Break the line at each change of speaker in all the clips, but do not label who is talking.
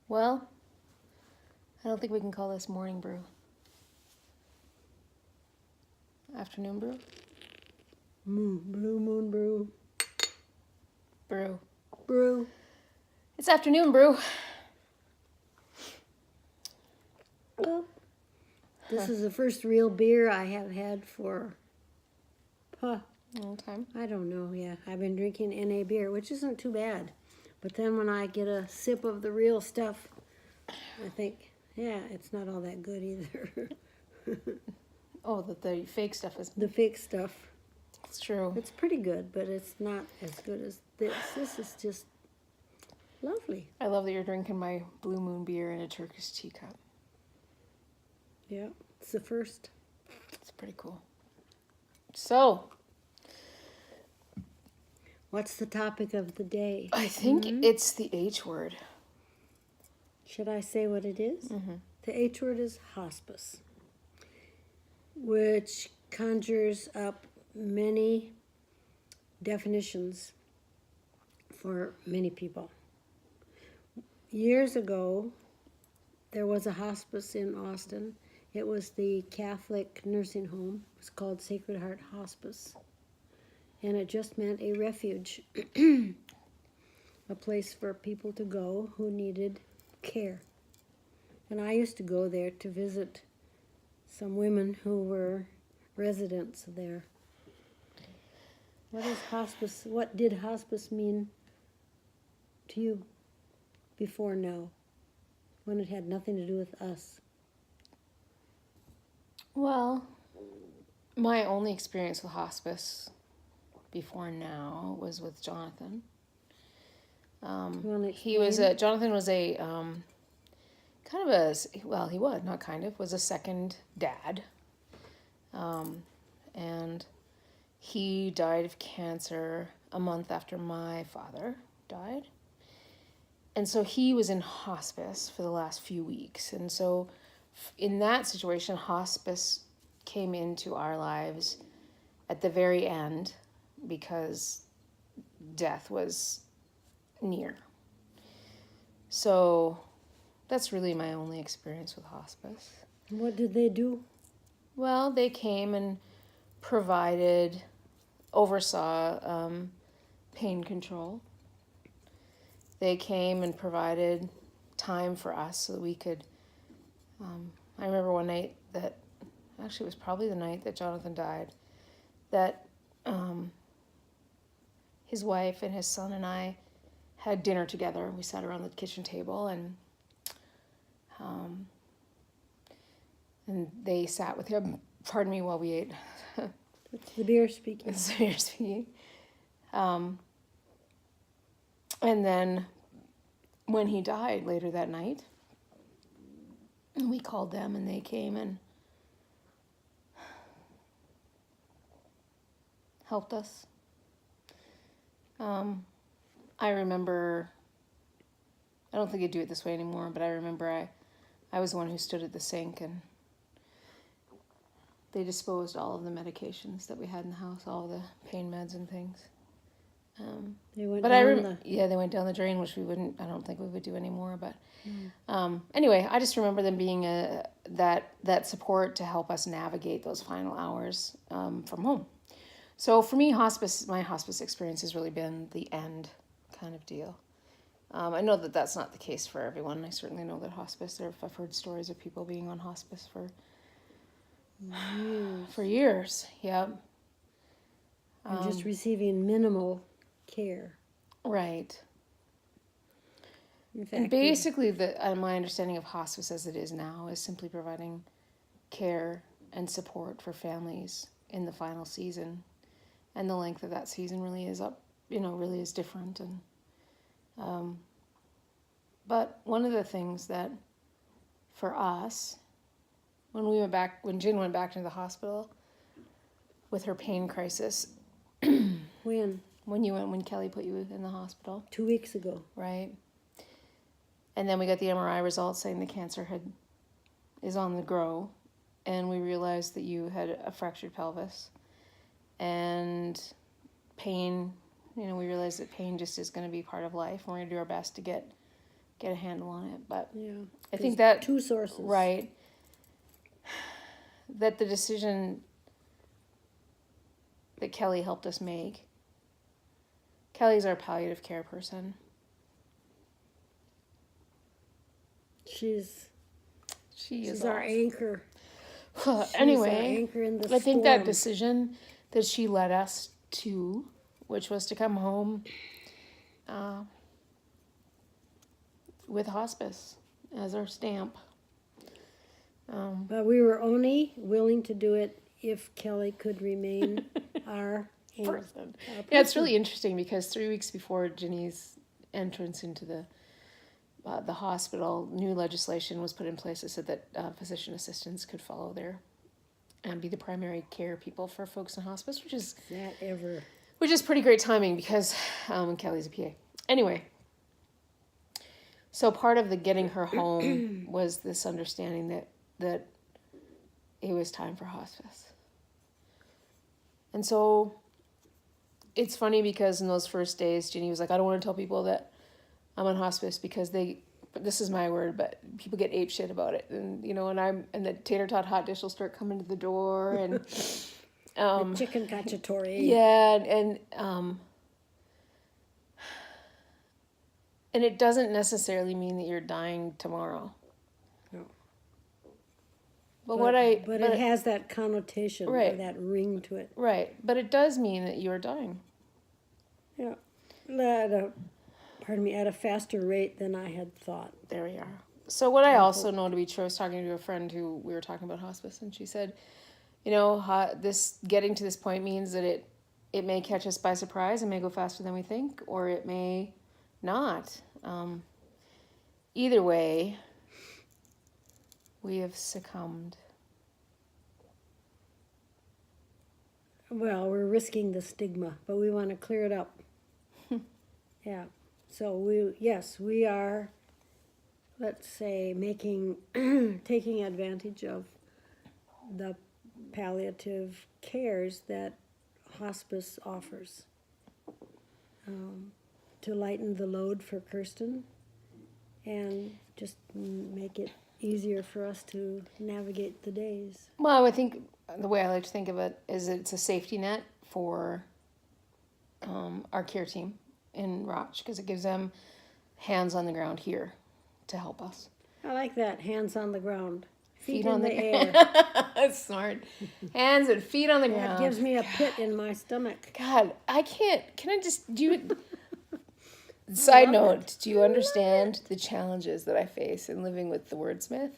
Well, I don't think we can call this morning brew. Afternoon brew?
Blue moon brew.
Brew.
Brew.
It's afternoon brew.
Well, this is the first real beer I have had for,
Long time.
I don't know, yeah. I've been drinking NA beer, which isn't too bad. But then when I get a sip of the real stuff, I think, yeah, it's not all that good either.
Oh, the fake stuff is.
The fake stuff.
It's true.
It's pretty good, but it's not as good as this. This is just lovely.
I love that you're drinking my Blue Moon beer in a Turkish teacup.
Yeah, it's the first.
It's pretty cool. So,
What's the topic of the day?
I think it's the H word.
Should I say what it is?
Mm-hmm.
The H word is hospice, which conjures up many definitions for many people. Years ago, there was a hospice in Austin. It was the Catholic nursing home. It was called Sacred Heart Hospice. And it just meant a refuge, a place for people to go who needed care. And I used to go there to visit some women who were residents there. What is hospice? What did hospice mean to you before now, when it had nothing to do with us?
Well, my only experience with hospice before now was with Jonathan. Jonathan was a kind of a, well, he was, not kind of, was a second dad. And he died of cancer a month after my father died. And so he was in hospice for the last few weeks. And so in that situation, hospice came into our lives at the very end because death was near. So that's really my only experience with hospice.
What did they do?
Well, they came and oversaw pain control. They came and provided time for us so that we could, I remember one night that, actually it was probably the night that Jonathan died, that his wife and his son and I had dinner together. We sat around the kitchen table and they sat with him, pardon me, while we ate.
It's the beer speaking.
It's the beer speaking. And then when he died later that night, we called them and they came and helped us. I remember, I don't think I do it this way anymore, but I remember I was the one who stood at the sink and they disposed all of the medications that we had in the house, all the pain meds and things.
They went
they went down the drain, which I don't think we would do anymore. But anyway, I just remember them being that support to help us navigate those final hours from home. So for me, my hospice experience has really been the end kind of deal. I know that that's not the case for everyone. I certainly know that I've heard stories of people being on hospice for years. Yeah.
And just receiving minimal care.
Right.
In fact,
And basically, my understanding of hospice as it is now is simply providing care and support for families in the final season. And the length of that season really is different. And but one of the things that for us, when Jen went back to the hospital with her pain crisis. When Kelly put you in the hospital.
2 weeks ago.
Right. And then we got the MRI results saying the cancer is on the grow. And we realized that you had a fractured pelvis. And pain, we realized that pain just is going to be part of life. And we're going to do our best to get get a handle on it. But
Yeah.
I think that,
2 sources.
right, that the decision that Kelly helped us make, Kelly's our palliative care person.
She's
She's
our anchor.
Anyway,
She's our anchor in the
I think that
storm.
decision that she led us to, which was to come home with hospice as our stamp.
But we were only willing to do it if Kelly could remain our
Person. Yeah, it's really interesting because 3 weeks before Ginny's entrance into the hospital, new legislation was put in place that said that physician assistants could follow there and be the primary care people for folks in hospice, which is pretty great timing because Kelly's a PA. Anyway, so part of the getting her home was this understanding that it was time for hospice. And so it's funny because in those first days, Ginny was like, I don't want to tell people that I'm on hospice because this is my word, but people get ape shit about it. And, and the tater tot hot dish will start coming to the door and,
the chicken cacciatore.
Yeah. And it doesn't necessarily mean that you're dying tomorrow.
No.
But
it has that connotation,
right,
or that ring to it.
Right. But it does mean that you're dying.
Yeah. At a faster rate than I had thought.
There we are. So what I also know to be true, I was talking to a friend who we were talking about hospice, and she said, this getting to this point means that it may catch us by surprise and may go faster than we think, or it may not. Either way, we have succumbed.
Well, we're risking the stigma, but we want to clear it up. Yeah. So we are, let's say, taking advantage of the palliative cares that hospice offers to lighten the load for Kirsten and just make it easier for us to navigate the days.
Well, I think the way I like to think of it is it's a safety net for our care team in Roch, because it gives them hands on the ground here to help us.
I like that, hands on the ground. Feet
on
in the air.
That's smart. Hands and feet on the ground.
That gives me a pit in my stomach. God,
I can't. Can I just do you? Side note: do you understand the challenges that I face in living with the wordsmith?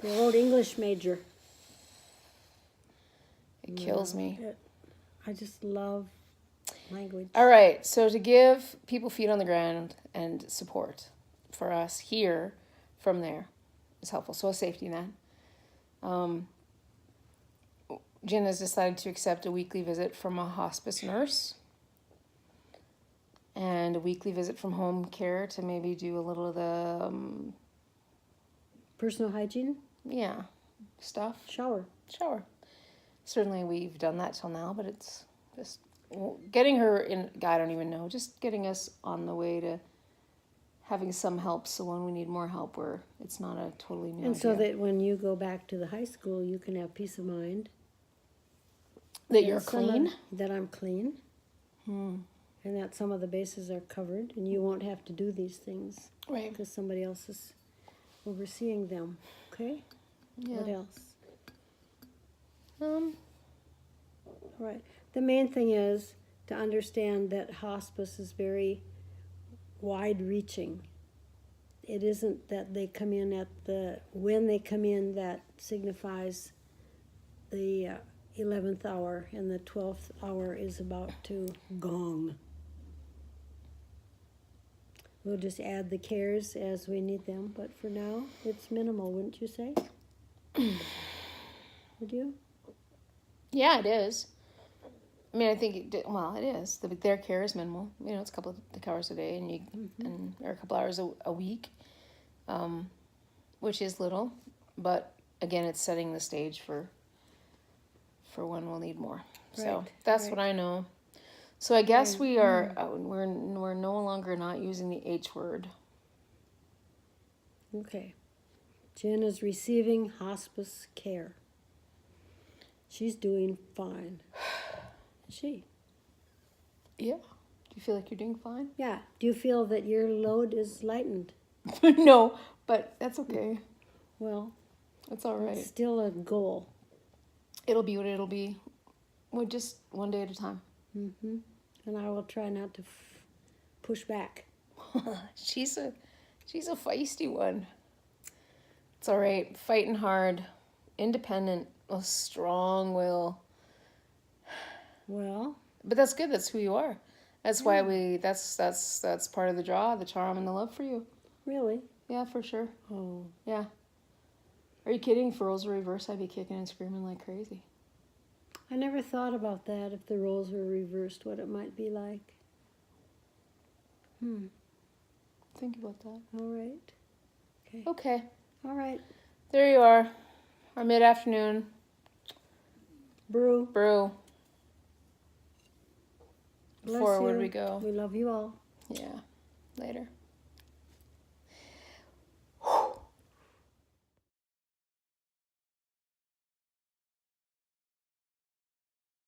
The old English major.
It kills me.
I just love language.
All right, so to give people feet on the ground and support for us here from there is helpful. So a safety net. Jen has decided to accept a weekly visit from a hospice nurse and a weekly visit from home care to maybe do a little of the
personal hygiene?
Yeah, stuff.
Shower.
Certainly we've done that till now, but it's just getting her in, I don't even know, just getting us on the way to having some help, so when we need more help, it's not a totally new idea.
So that when you go back to the high school, you can have peace of mind.
That you're clean?
That I'm clean. And that some of the bases are covered, and you won't have to do these things.
Right.
Because somebody else is overseeing them. Okay?
Yeah.
What else? Right. The main thing is to understand that hospice is very wide-reaching. It isn't that they come in when they come in that signifies the 11th hour, and the 12th hour is about to gong. We'll just add the cares as we need them, but for now, it's minimal, wouldn't you say? Would you?
Yeah, it is. I mean, I think it is. Their care is minimal. It's a couple of hours a day, or a couple hours a week, which is little, but again, it's setting the stage for when we'll need more. So that's what I know. So I guess we are we're no longer not using the H word.
Okay. Jen is receiving hospice care. She's doing fine. Is she?
Yeah. Do you feel like you're doing fine?
Yeah. Do you feel that your load is lightened?
No, but that's okay.
Well,
That's all right.
it's still a goal.
It'll be what it'll be. We're just one day at a time.
Mm-hmm. And I will try not to push back.
She's a feisty one. It's all right. Fighting hard, independent, a strong will.
Well,
But that's good. That's who you are. That's why that's part of the draw, the charm, and the love for you.
really?
Yeah, for sure.
Oh,
Yeah. Are you kidding? If roles were reversed, I'd be kicking and screaming like crazy.
I never thought about that. If the roles were reversed, what it might be like.
Think about that.
All right. Okay.
Okay.
All right.
There you are. Our mid-afternoon
Brew.
brew.
Bless
Forward
you.
we go.
We love you all.
Yeah. Later.